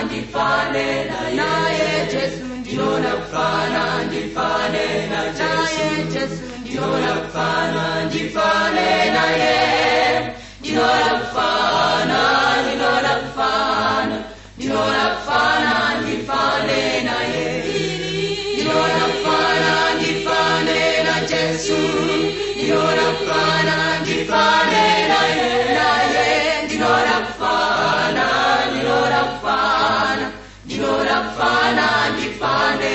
ndifane naye Jesu ndinoda kufana ndifane naye Jesu ndinoda kufana ndifane naye ndinoda kufana ndinoda kufana ndinoda kufana ndifane naye ndinoda kufana ndifane na Jesu ndinoda kufana ndifane naye ndinoda kufana ndinoda kufana ndinoda kufana ndifane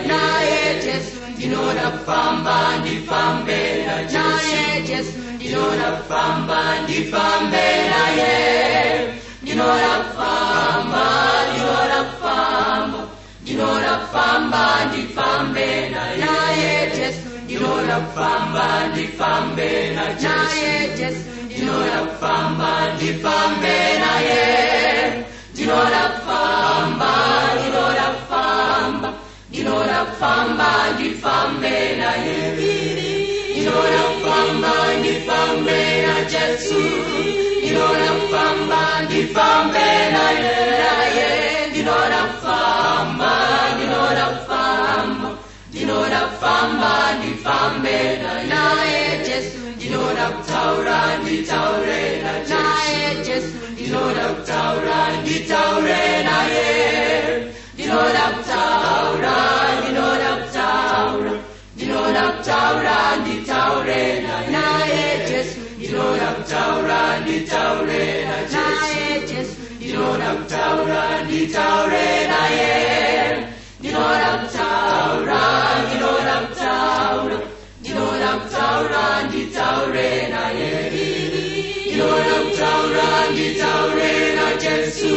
naye Jesu ndinoda kufamba ndifambe naye Jesu ndinoda kufamba ndifambe naye ndinoda kufamba ndinoda kufamba ndinoda kufamba ndifambe naye Jesu ndinoda kufamba ndifambe naye Jesu ndinoda kufamba ndifambe naye ndinoda kufamba ndinoda kufamba ndinoda kufamba ndifambe naye ndinoda kufamba ndifambe na Jesu ndinoda kufamba ndifambe naye ndinoda kufamba ndinoda kufamba ndinoda kufamba ndifambe naye Jesu ndinoda kutaura nditaure naye Jesu ndinoda kutaura nditaure naye ndinoda kutaura ndinoda kutaura ndinoda kutaura nditaure naye Jesu ndinoda kutaura nditaure naye Jesu ndinoda kutaura nditaure naye ndinoda kutaura ndinoda kutaura ndinoda kutaura nditaure naye ndinoda kutaura nditaure na Jesu